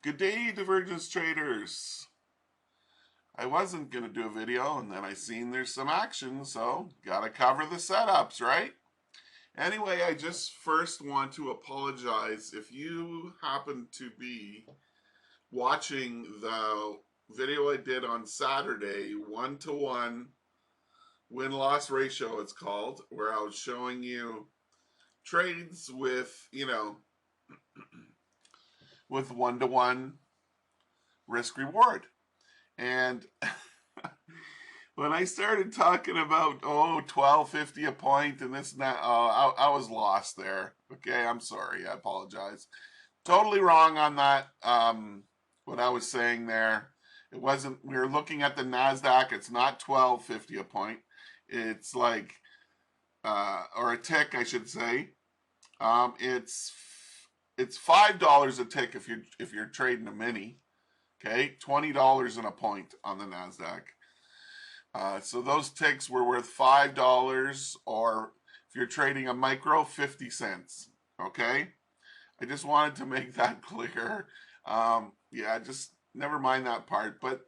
Good day, Divergence traders. I wasn't going to do a video, and then I seen there's some action, so gotta cover the setups, right? Anyway, I just first want to apologize if you happen to be watching the video I did on Saturday, 1-to-1 win-loss ratio it's called, where I was showing you trades with, with 1-to-1 risk reward. And when I started talking about 12.50 a point and this and that, I was lost there. Okay, I'm sorry. I apologize. Totally wrong on that. What I was saying there, it wasn't. We were looking at the Nasdaq. It's not 12.50 a point. It's like or a tick, I should say. It's $5 a tick if you're trading a mini. Okay, $20 in a point on the Nasdaq. So those ticks were worth $5, or if you're trading a micro, 50 cents. Okay, I just wanted to make that clear. Yeah, just never mind that part. But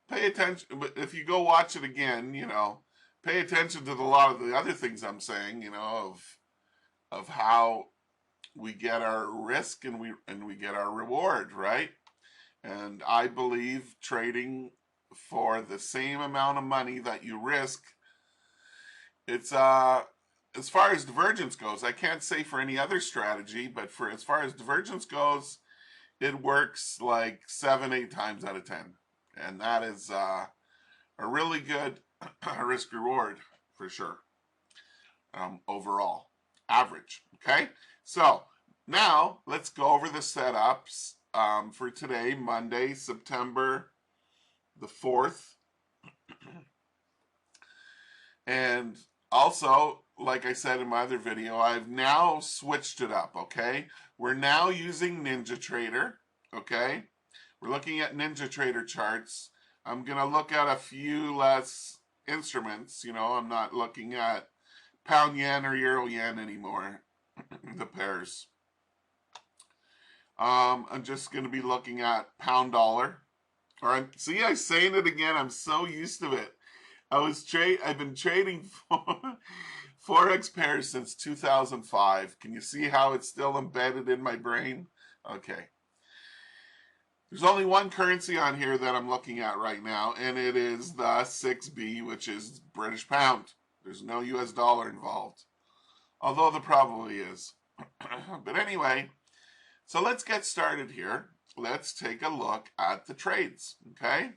pay attention. But if you go watch it again, pay attention to a lot of the other things I'm saying. Of how we get our risk and we get our reward, right? And I believe trading for the same amount of money that you risk, it's as far as divergence goes, I can't say for any other strategy, but for as far as divergence goes, it works like 7-8 times out of 10. And that is a really good risk reward for sure. Overall average. Okay, so now let's go over the setups for today, Monday, September the 4th. And also, like I said in my other video, I've now switched it up, okay? We're now using NinjaTrader, okay? We're looking at NinjaTrader charts. I'm going to look at a few less instruments, I'm not looking at pound yen or euro yen anymore, the pairs. I'm just going to be looking at pound dollar. All right, see, I'm saying it again. I'm so used to it. I've been trading Forex pairs since 2005. Can you see how it's still embedded in my brain? Okay. There's only one currency on here that I'm looking at right now, and it is the 6B, which is British pound. There's no US dollar involved, although there probably is. But anyway, so let's get started here. Let's take a look at the trades, okay?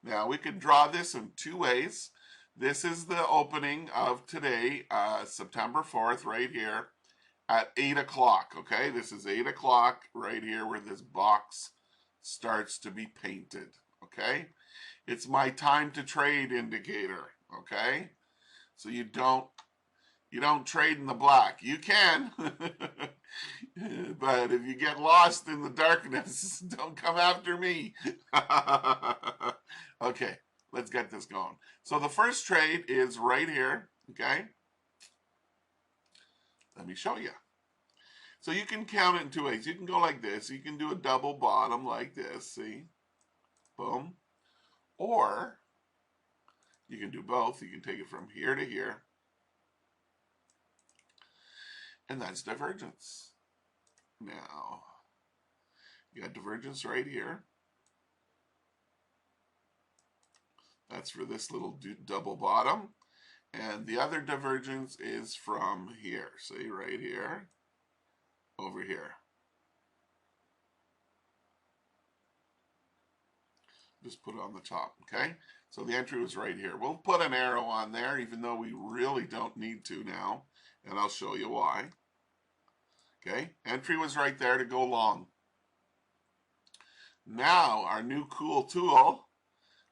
Now we can draw this in two ways. This is the opening of today, September 4th, right here at 8 o'clock, okay? This is 8 o'clock right here where this box starts to be painted, okay? It's my time to trade indicator, okay? So you don't trade in the black. You can, but if you get lost in the darkness, don't come after me. Okay, let's get this going. So the first trade is right here, okay? Let me show you. So you can count it in two ways. You can go like this. You can do a double bottom like this, see? Boom. Or you can do both. You can take it from here to here. And that's divergence. Now, you got divergence right here. That's for this little double bottom. And the other divergence is from here. See, right here, over here. Just put it on the top, okay? So the entry was right here. We'll put an arrow on there, even though we really don't need to now. And I'll show you why. Okay, entry was right there to go long. Now, our new cool tool,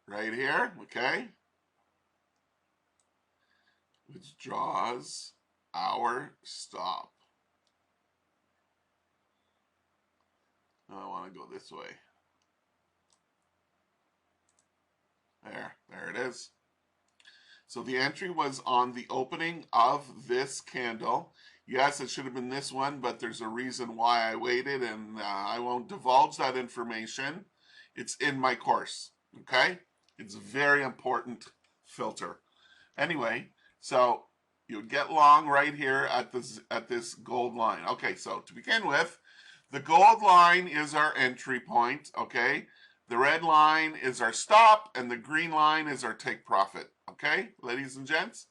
right here, okay, which draws our stop. Now I want to go this way. There it is. So the entry was on the opening of this candle Yes, it should have been this one, but there's a reason why I waited, and I won't divulge that information. It's in my course, okay? It's a very important filter. Anyway, so you get long right here at this gold line. Okay, so to begin with, the gold line is our entry point, okay? The red line is our stop, and the green line is our take profit, okay, ladies and gents?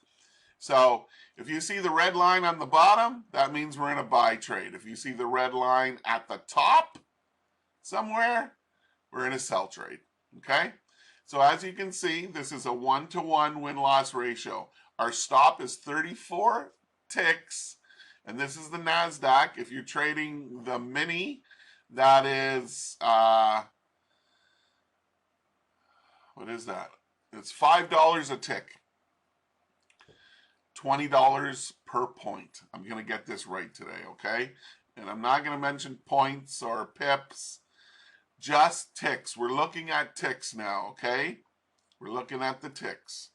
So if you see the red line on the bottom, that means we're in a buy trade. If you see the red line at the top somewhere, we're in a sell trade, okay? So as you can see, this is a 1-to-1 win-loss ratio. Our stop is 34 ticks, and this is the NASDAQ. If you're trading the mini, that is, what is that? It's $5 a tick. $20 per point. I'm going to get this right today, okay? And I'm not going to mention points or pips, just ticks. We're looking at ticks now, okay? We're looking at the ticks.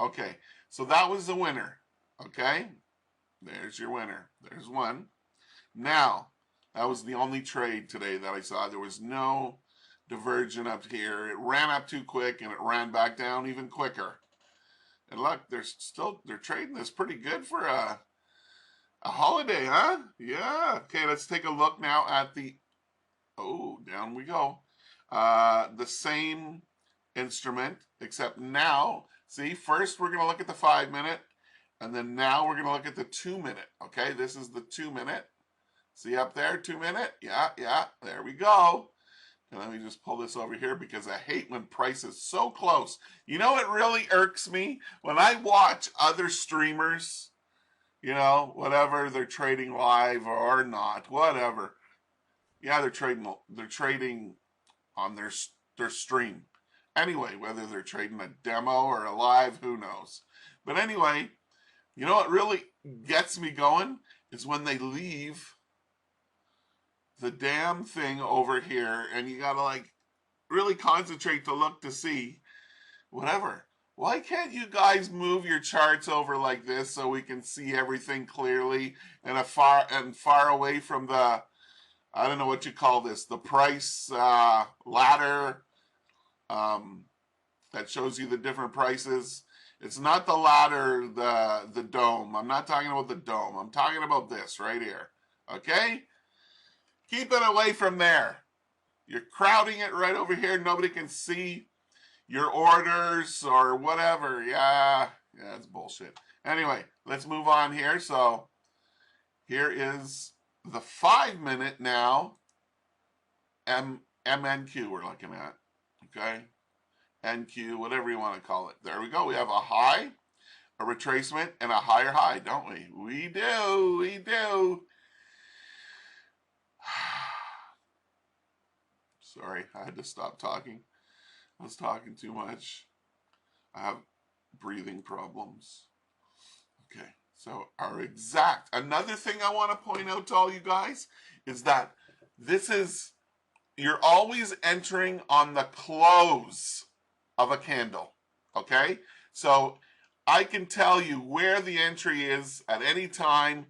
Okay, so that was the winner, okay? There's your winner. There's one. Now, that was the only trade today that I saw. There was no divergent up here. It ran up too quick and it ran back down even quicker. And look, they're trading this pretty good for a holiday, huh? Yeah. Okay, let's take a look now at the, oh, down we go. The same instrument, except now, see, first we're going to look at the 5-minute, and then now we're going to look at the 2-minute. Okay, this is the 2-minute. See up there, 2-minute? Yeah, there we go. And let me just pull this over here because I hate when price is so close. You know, it really irks me when I watch other streamers, you know, whatever, they're trading live or not, whatever. Yeah, they're trading on their stream. Anyway, whether they're trading a demo or a live, who knows. But anyway, you know what really gets me going is when they leave the damn thing over here and you gotta like really concentrate to look to see whatever. Why can't you guys move your charts over like this so we can see everything clearly and far away from the, I don't know what you call this, the price ladder that shows you the different prices. It's not the ladder, the dome. I'm not talking about the dome. I'm talking about this right here. Okay? Keep it away from there. You're crowding it right over here. Nobody can see your orders or whatever. Yeah, it's bullshit. Anyway, let's move on here. So here is the 5-minute now. MNQ we're looking at. Okay? NQ, whatever you want to call it. There we go. We have a high, a retracement, and a higher high, don't we? We do. Sorry, I had to stop talking. I was talking too much. I have breathing problems. Okay, so our exact, another thing I want to point out to all you guys is that this is, you're always entering on the close of a candle, okay? So I can tell you where the entry is at any time,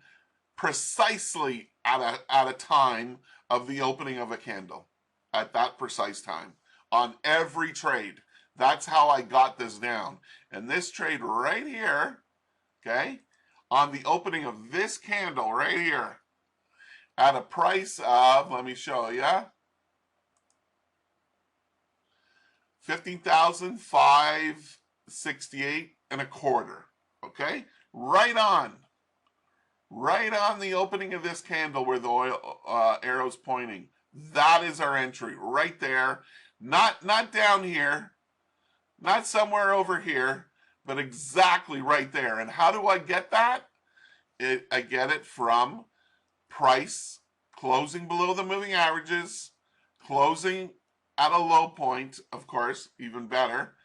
precisely at a time of the opening of a candle, at that precise time, on every trade. That's how I got this down. And this trade right here, okay, on the opening of this candle right here, at a price of, let me show you, 15,568 and a quarter. Okay, right on the opening of this candle where the oil arrow's pointing. That is our entry right there. Not down here, not somewhere over here, but exactly right there. And how do I get that? I get it from price closing below the moving averages, closing at a low point, of course, even better.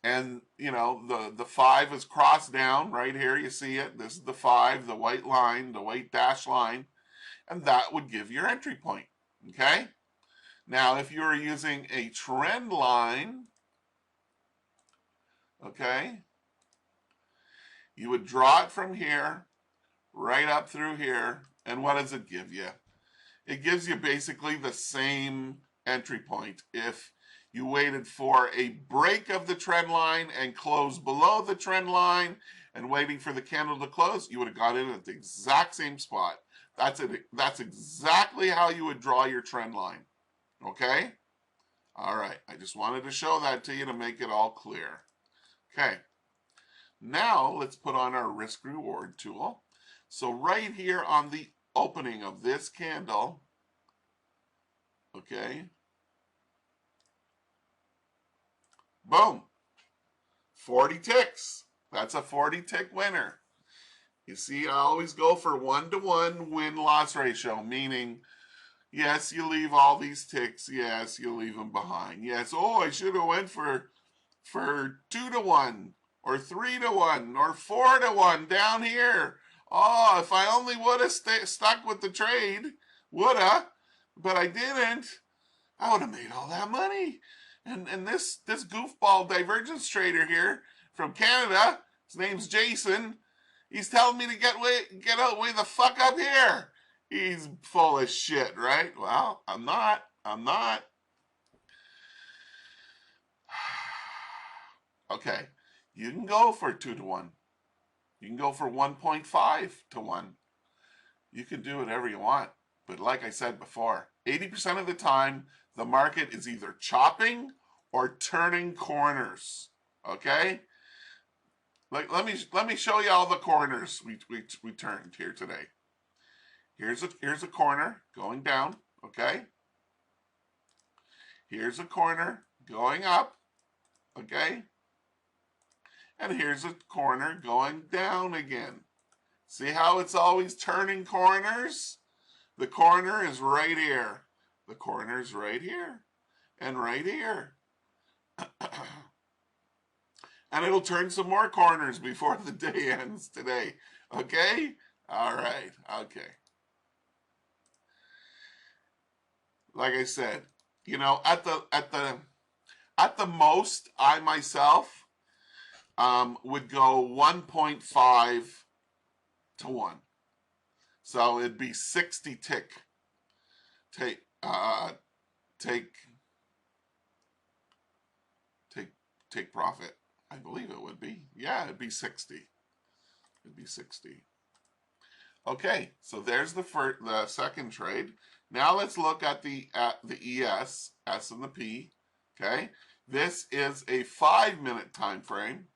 And, you know, the 5 is crossed down right here. You see it. This is the 5, the white line, the white dash line. And that would give your entry point. Okay? Now, if you were using a trend line, okay, you would draw it from here, right up through here. And what does it give you? It gives you basically the same entry point. If you waited for a break of the trend line and closed below the trend line and waiting for the candle to close, you would have got in at the exact same spot. That's it. That's exactly how you would draw your trend line. Okay? All right. I just wanted to show that to you to make it all clear. Okay. Now let's put on our risk reward tool. So right here on the opening of this candle, okay, boom, 40 ticks. That's a 40 tick winner. You see, I always go for 1-to-1 win-loss ratio, meaning, yes, you leave all these ticks. Yes, you leave them behind. Yes, oh, I should have went for 2-to-1 or 3-to-1 or 4-to-1 down here. Oh, if I only would have stuck with the trade, woulda, but I didn't. I would have made all that money. And this goofball divergence trader here from Canada, his name's Jason, he's telling me to get out way the fuck up here. He's full of shit, right? Well, I'm not. Okay, you can go for 2-to-1. You can go for 1.5-to-1. You can do whatever you want. But like I said before, 80% of the time, the market is either chopping or turning corners. Okay? Like let me show you all the corners we turned here today. Here's a corner going down, okay? Here's a corner going up, okay? And here's a corner going down again. See how it's always turning corners? The corner is right here. The corner is right here and right here. And it'll turn some more corners before the day ends today. Okay? All right. Okay. Like I said, you know, at the most, I myself would go 1.5-to-1. So it'd be 60 tick take profit. I believe it would be. Yeah, it'd be 60. It'd be 60. Okay, so there's the second trade. Now let's look at the ES, S and the P. Okay, this is a 5-minute time frame.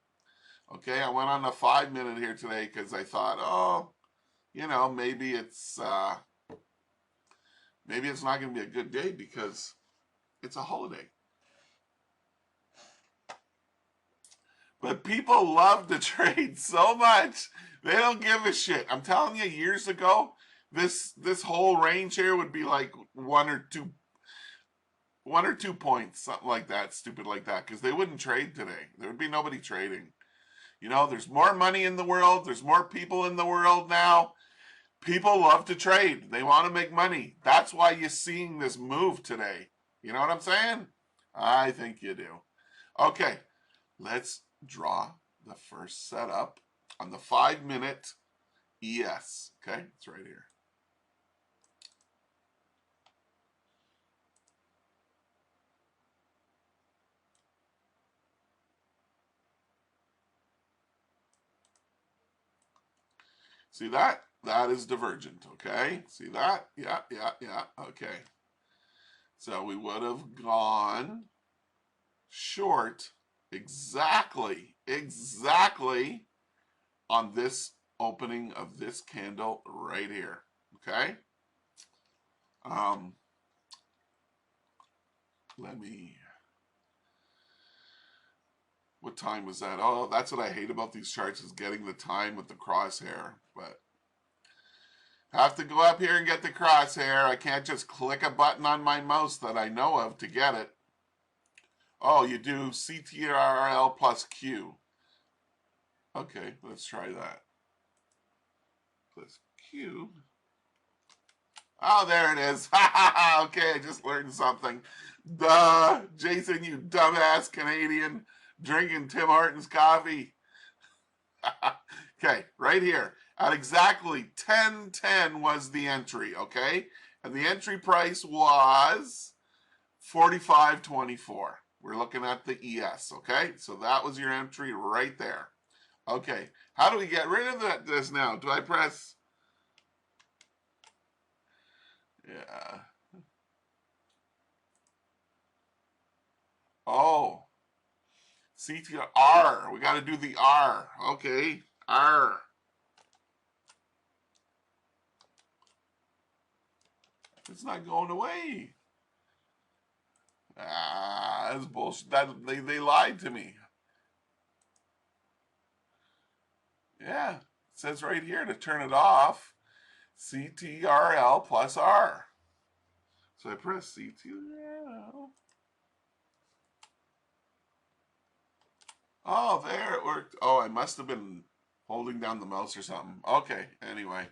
Okay, I went on a 5-minute here today because I thought, oh, you know, maybe it's not going to be a good day because it's a holiday. But people love to trade so much. They don't give a shit. I'm telling you, years ago, this whole range here would be like one or two points, something like that, stupid like that, because they wouldn't trade today. There would be nobody trading. You know, there's more money in the world. There's more people in the world now. People love to trade. They want to make money. That's why you're seeing this move today. You know what I'm saying? I think you do. Okay, let's draw the first setup on the 5-minute ES. Okay, it's right here. See that? That is divergent, okay? See that? Yeah, okay. So we would have gone short exactly on this opening of this candle right here, okay? What time was that? Oh, that's what I hate about these charts, is getting the time with the crosshair. But I have to go up here and get the crosshair. I can't just click a button on my mouse that I know of to get it. Oh, you do CTRL plus Q. Okay, let's try that. Plus Q. Oh, there it is. Okay, I just learned something. Duh, Jason, you dumbass Canadian, drinking Tim Hortons coffee. Okay, right here. At exactly 10.10 was the entry, okay? And the entry price was 45.24. We're looking at the ES, okay? So that was your entry right there. Okay, how do we get rid of this now? Do I press? Yeah. Oh, CTR. We got to do the R. Okay, R. It's not going away. Ah, that's bullshit. They lied to me. Yeah, it says right here to turn it off. CTRL plus R. So I press CTRL. Oh, there it worked. Oh, I must have been holding down the mouse or something. Okay, anyway.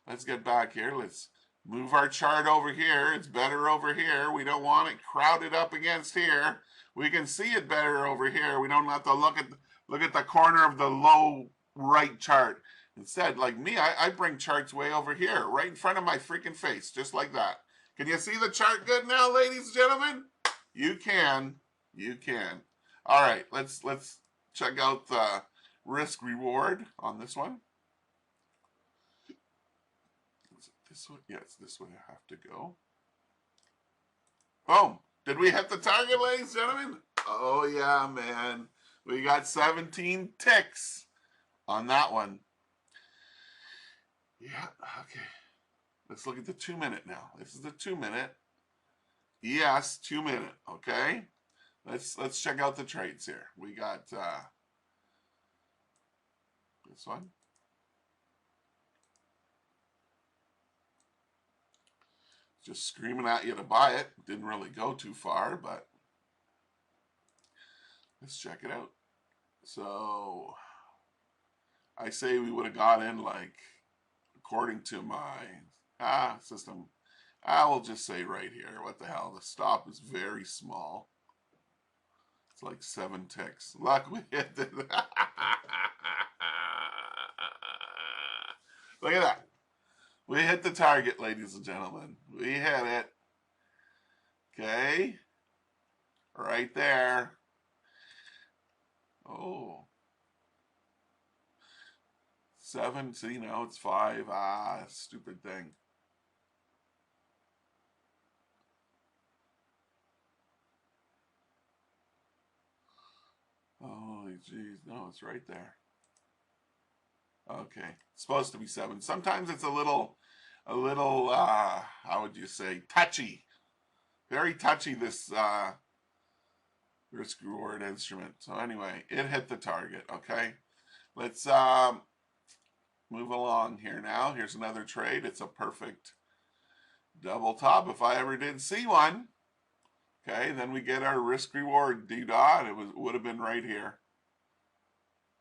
Let's get back here. Let's move our chart over here. It's better over here. We don't want it crowded up against here. We can see it better over here. We don't have to look at the corner of the low right chart. Instead, like me, I bring charts way over here, right in front of my freaking face, just like that. Can you see the chart good now, ladies and gentlemen? You can. You can. All right, let's check out the risk reward on this one. Is it this way? Yeah, it's this way I have to go. Boom. Did we hit the target, ladies and gentlemen? Oh, yeah, man. We got 17 ticks on that one. Yeah, okay. Let's look at the 2 minute now. This is the 2 minute. Yes, 2 minute, okay? Let's check out the trades here. We got this one. Just screaming at you to buy it. Didn't really go too far, but let's check it out. So I say we would have got in, like, according to my system. I will just say right here, what the hell, the stop is very small. It's like 7 ticks. Luck we hit it. Look at that. We hit the target, ladies and gentlemen. We hit it. Okay. Right there. Oh. 7, see, now it's 5. Ah, stupid thing. Holy jeez, no, it's right there. Okay, it's supposed to be 7. Sometimes it's a little, how would you say, touchy. Very touchy, this risk reward instrument. So anyway, it hit the target, okay? Let's move along here now. Here's another trade. It's a perfect double top if I ever did see one. Okay, then we get our risk reward D dot. It would have been right here.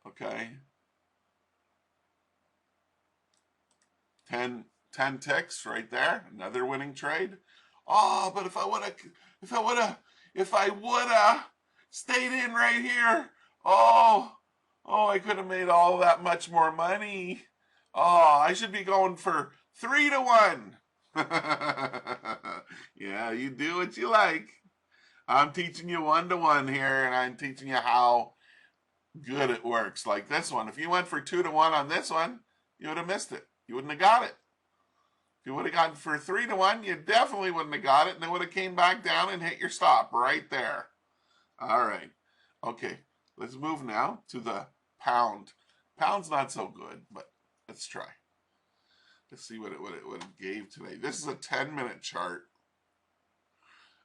Okay. 10 ticks right there. Another winning trade. Oh, but if I would have stayed in right here. Oh, I could have made all that much more money. Oh, I should be going for 3 to 1. Yeah, you do what you like. I'm teaching you 1 to 1 here, and I'm teaching you how good it works. Like this one. If you went for 2 to 1 on this one, you would have missed it. You wouldn't have got it. If you would have gotten for 3 to 1, you definitely wouldn't have got it, and it would have came back down and hit your stop right there. All right. Okay. Let's move now to the pound. Pound's not so good, but let's try. Let's see what it gave today. This is a 10-minute chart.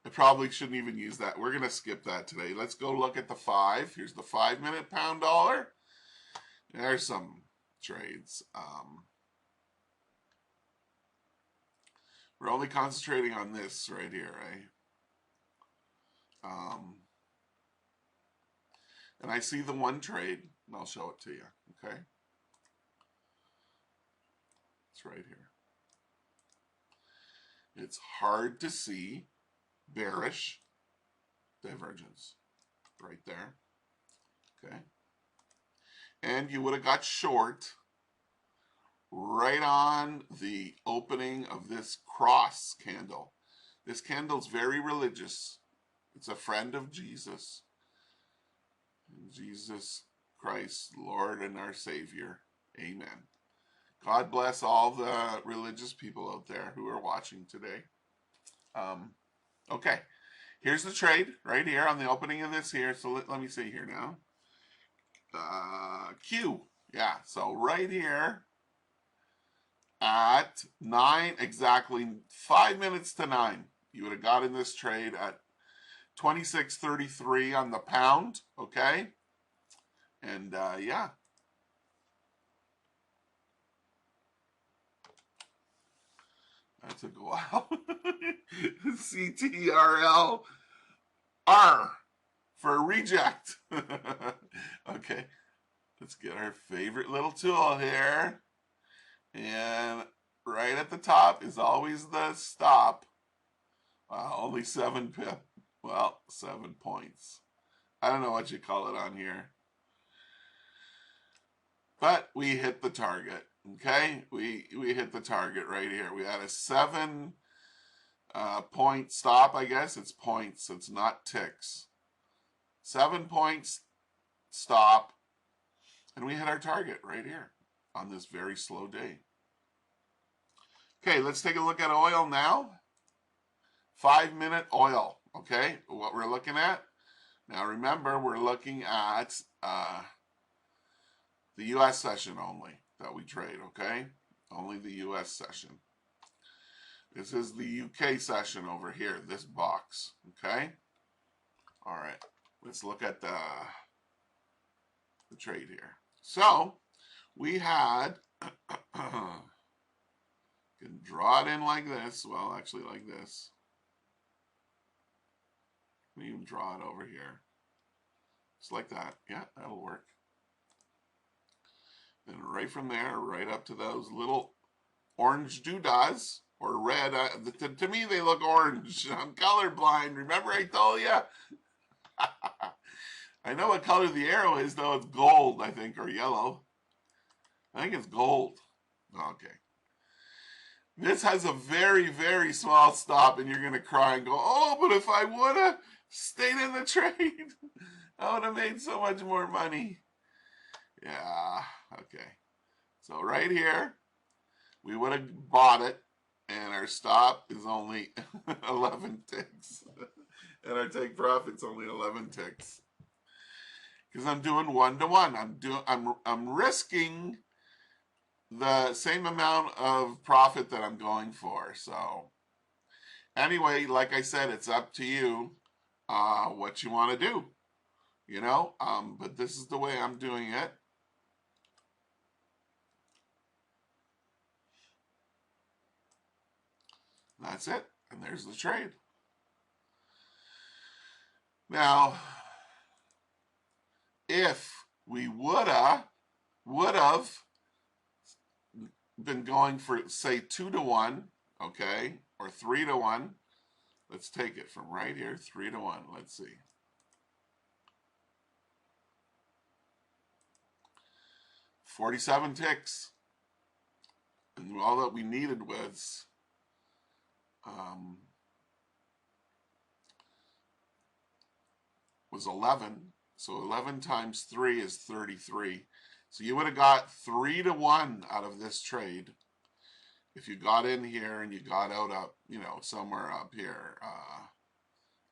I probably shouldn't even use that. We're going to skip that today. Let's go look at the 5. Here's the 5-minute pound dollar. There's some trades. We're only concentrating on this right here, right? And I see the one trade, and I'll show it to you, okay? It's right here. It's hard to see bearish divergence right there, okay? And you would have got short right on the opening of this cross candle. This candle's very religious. It's a friend of Jesus. Jesus Christ, Lord and our Savior. Amen. God bless all the religious people out there who are watching today. Okay, here's the trade right here on the opening of this here. So let me see here now. Q. Yeah, so right here at 9, exactly 5 minutes to 9, you would have got in this trade at 26.33 on the pound, okay? And yeah. That took a while. CTRL R for reject. Okay, let's get our favorite little tool here. And right at the top is always the stop. Only 7 pip. Well, 7 points. I don't know what you call it on here. But we hit the target. Okay, we hit the target right here. We had a 7 point stop, I guess. It's points, it's not ticks. 7 points stop, and we hit our target right here on this very slow day. Okay, let's take a look at oil now. 5-minute oil, okay, what we're looking at. Now remember, we're looking at the U.S. session only that we trade, okay? Only the U.S. session. This is the U.K. session over here, this box, okay? All right, let's look at the trade here. So we had, can draw it in like this. Well, actually like this. We can even draw it over here. Just like that. Yeah, that'll work. And right from there, right up to those little orange doodads, or red. To me, they look orange. I'm colorblind. Remember I told you? I know what color the arrow is, though. It's gold, I think, or yellow. I think it's gold. Okay. This has a very, very small stop, and you're going to cry and go, oh, but if I would have stayed in the trade, I would have made so much more money. Yeah, okay. So right here, we would have bought it, and our stop is only 11 ticks. And our take profit's only 11 ticks. Because I'm doing 1-to-1. I'm risking the same amount of profit that I'm going for. So anyway, like I said, it's up to you what you want to do. You know, but this is the way I'm doing it. That's it. And there's the trade. Now, if we would have been going for, say, 2-to-1, okay, or 3-to-1, let's take it from right here, 3-to-1. Let's see. $47 ticks. And all that we needed was 11. So 11 times 3 is 33. So you would have got 3-to-1 out of this trade if you got in here and you got out up, you know, somewhere up here.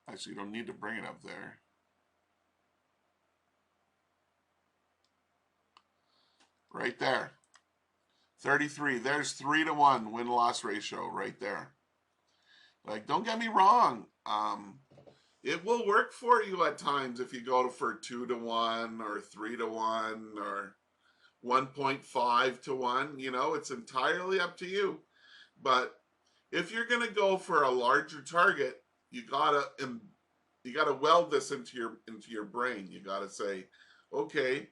Actually, you don't need to bring it up there. Right there. 33. There's 3-to-1 win-loss ratio right there. Like, don't get me wrong. It will work for you at times if you go for 2-to-1 or 3-to-1 or 1.5-to-1. You know, it's entirely up to you. But if you're going to go for a larger target, you gotta weld this into your brain. You gotta say, okay,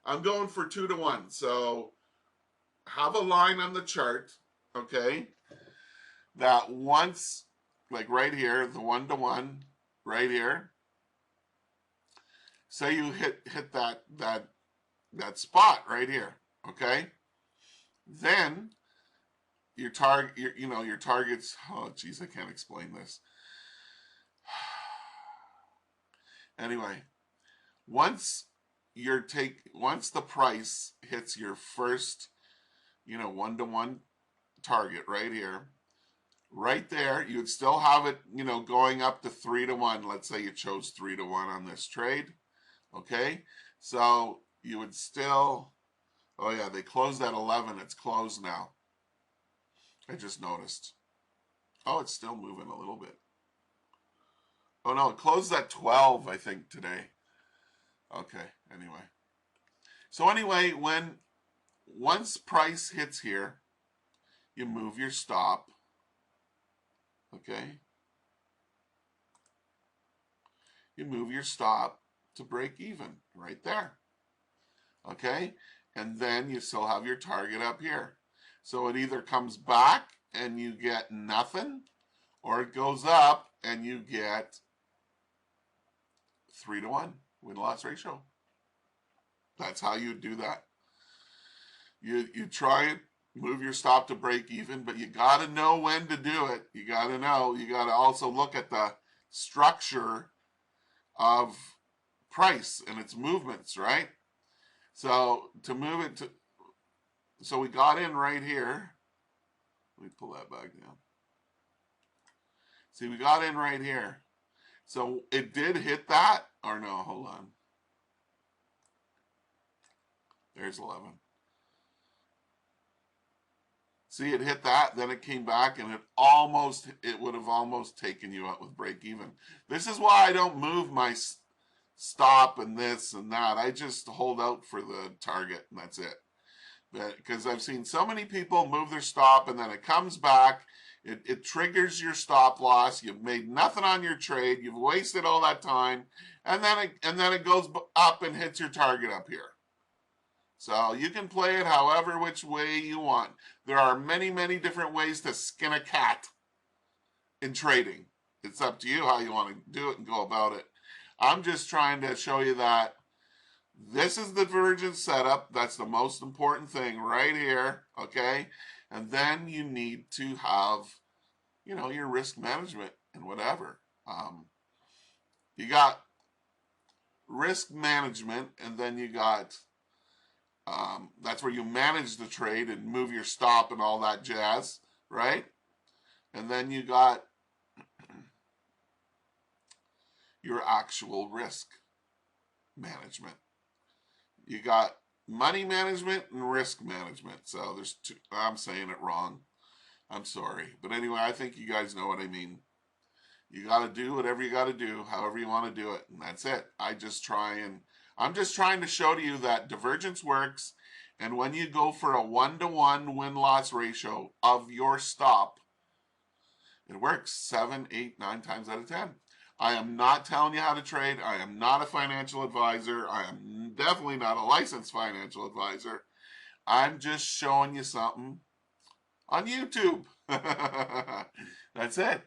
I'm going for 2-to-1. So have a line on the chart, okay, that once, like right here, the 1-to-1 right here, say you hit that spot right here, Okay, then your target, your targets. Oh, geez, I can't explain this. Anyway, once once the price hits your first, 1-to-1 target right here, right there, you would still have it, going up to 3-to-1. Let's say you chose 3-to-1 on this trade. Okay, so you would still, oh yeah, they closed at 11. It's closed now. I just noticed. Oh, it's still moving a little bit. Oh no, it closed at 12, I think, today. Okay, anyway. So anyway, once price hits here, you move your stop. Okay. You move your stop to break even right there. Okay, and then you still have your target up here. So it either comes back and you get nothing, or it goes up and you get 3-to-1 win-loss ratio. That's how you do that. You try it, move your stop to break even, but you got to know when to do it. You got to know. You got to also look at the structure of price and its movements, right? So to move it to, so we got in right here. Let me pull that back down. See, we got in right here. So it did hit that, or no, hold on. There's 11. See, it hit that, then it came back, and it would have almost taken you out with break even. This is why I don't move my stop and this and that. I just hold out for the target, and that's it. Because I've seen so many people move their stop, and then it comes back. It triggers your stop loss. You've made nothing on your trade. You've wasted all that time, and then it goes up and hits your target up here. So you can play it however which way you want. There are many, many different ways to skin a cat in trading. It's up to you how you want to do it and go about it. I'm just trying to show you that this is the divergence setup. That's the most important thing right here, okay? And then you need to have, your risk management and whatever. You got risk management, and then you got that's where you manage the trade and move your stop and all that jazz, right? And then you got your actual risk management. You got money management and risk management. So there's two. I'm saying it wrong. I'm sorry. But anyway, I think you guys know what I mean. You got to do whatever you got to do, however you want to do it. And that's it. I'm just trying to show to you that divergence works. And when you go for a 1-to-1 win-loss ratio of your stop, it works 7, 8, 9 times out of 10. I am not telling you how to trade. I am not a financial advisor. I am definitely not a licensed financial advisor. I'm just showing you something on YouTube. That's it.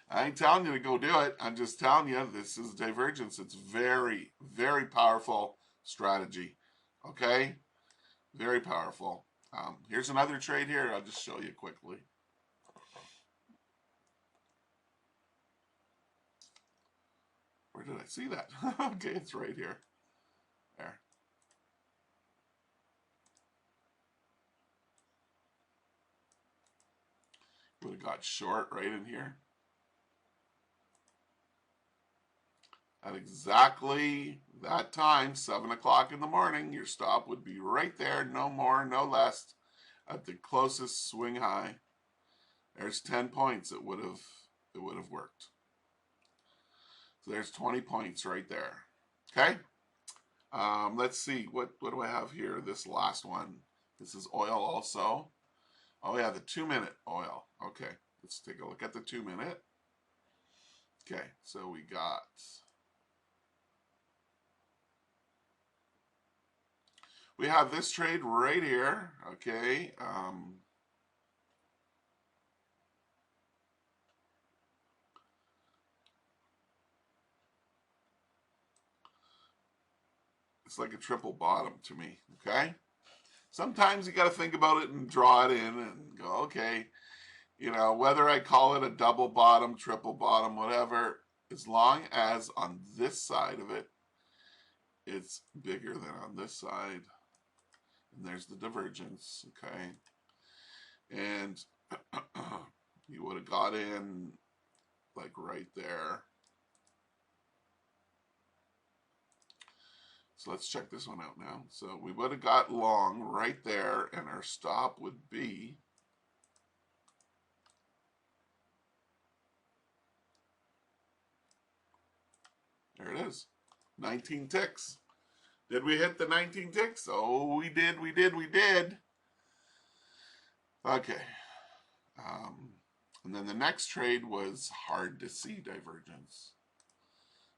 I ain't telling you to go do it. I'm just telling you this is divergence. It's very, very powerful strategy. Okay? Very powerful. Here's another trade here. I'll just show you quickly. Where did I see that? Okay, it's right here. There. Would have got short right in here. At exactly that time, 7 o'clock in the morning, your stop would be right there, no more, no less, at the closest swing high. There's 10 points. It would have worked. So there's 20 points right there. Okay. Let's see. What do I have here? This last one. This is oil also. Oh yeah, the 2-minute oil. Okay. Let's take a look at the 2-minute. Okay. So we have this trade right here. Okay. It's like a triple bottom to me. Okay. Sometimes you got to think about it and draw it in and go, okay, whether I call it a double bottom, triple bottom, whatever, as long as on this side of it, it's bigger than on this side. And there's the divergence, okay? And you would have got in like right there. So let's check this one out now. So we would have got long right there, and our stop would be there. It is 19 ticks. Did we hit the 19 ticks? Oh, we did. Okay. And then the next trade was hard to see divergence,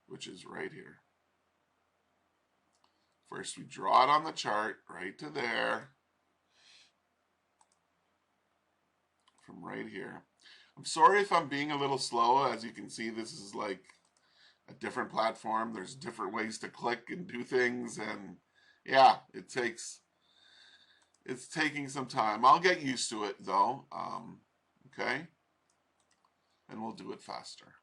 which is right here. First, we draw it on the chart right to there. From right here. I'm sorry if I'm being a little slow. As you can see, this is like a different platform. There's different ways to click and do things. And yeah, it's taking some time. I'll get used to it though. Okay. And we'll do it faster.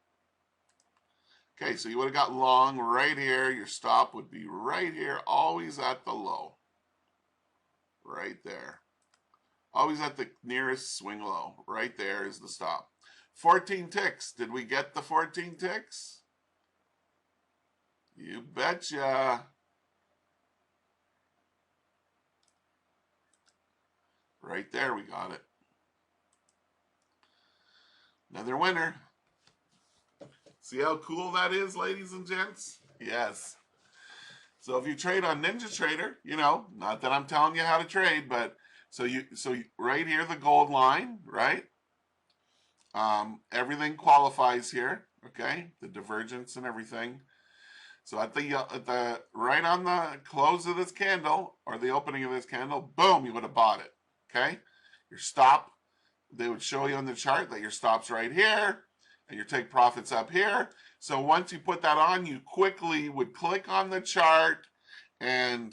Okay, so you would have got long right here. Your stop would be right here, always at the low. Right there. Always at the nearest swing low. Right there is the stop. 14 ticks. Did we get the 14 ticks? You betcha. Right there, we got it. Another winner. See how cool that is, ladies and gents? Yes. So if you trade on NinjaTrader, not that I'm telling you how to trade, but so right here, the gold line, right? Everything qualifies here, okay? The divergence and everything. So at the right on the close of this candle or the opening of this candle, boom, you would have bought it, okay? Your stop, they would show you on the chart that your stop's right here and your take profits up here. So once you put that on, you quickly would click on the chart and,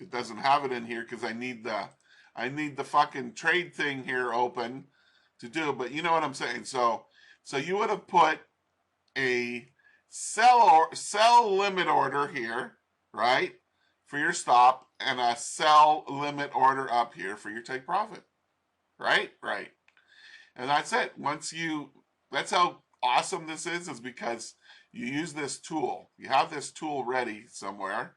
it doesn't have it in here because I need the fucking trade thing here open to do, but you know what I'm saying. So you would have put a sell limit order here, right, for your stop, and a sell limit order up here for your take profit, right? And that's it. That's how awesome this is because you use this tool. You have this tool ready somewhere.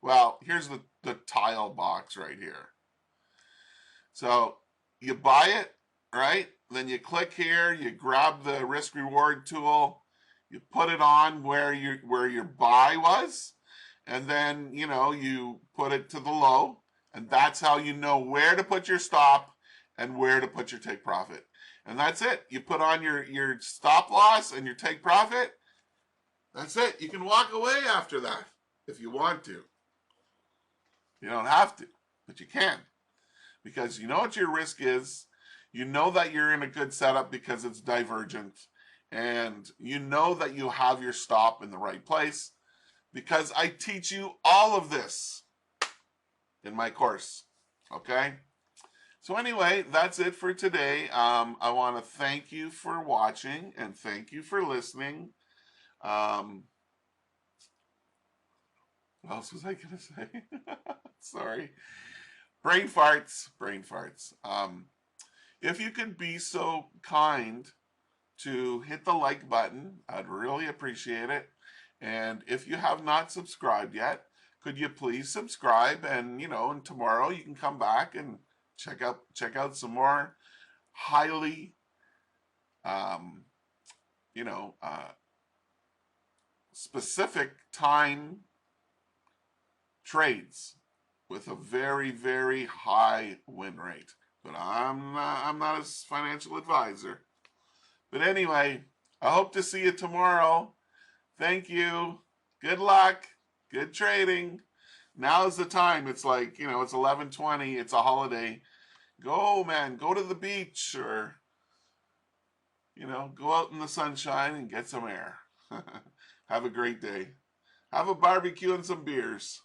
Well, here's the tile box right here. So you buy it, right? Then you click here, you grab the risk reward tool, you put it on where your buy was, and then you put it to the low, and that's how you know where to put your stop and where to put your take profit. And that's it. You put on your stop loss and your take profit. That's it. You can walk away after that if you want to. You don't have to, but you can. Because you know what your risk is. You know that you're in a good setup because it's divergent. And you know that you have your stop in the right place because I teach you all of this in my course. Okay? So anyway, that's it for today. I want to thank you for watching and thank you for listening. What else was I going to say? Sorry. Brain farts. If you could be so kind to hit the like button, I'd really appreciate it. And if you have not subscribed yet, could you please subscribe? And and tomorrow you can come back and check out some more highly specific time trades with a very, very high win rate. But I'm not a financial advisor. But anyway, I hope to see you tomorrow. Thank you. Good luck. Good trading. Now is the time. It's like, it's 11:20. It's a holiday. Go, man. Go to the beach or, go out in the sunshine and get some air. Have a great day. Have a barbecue and some beers.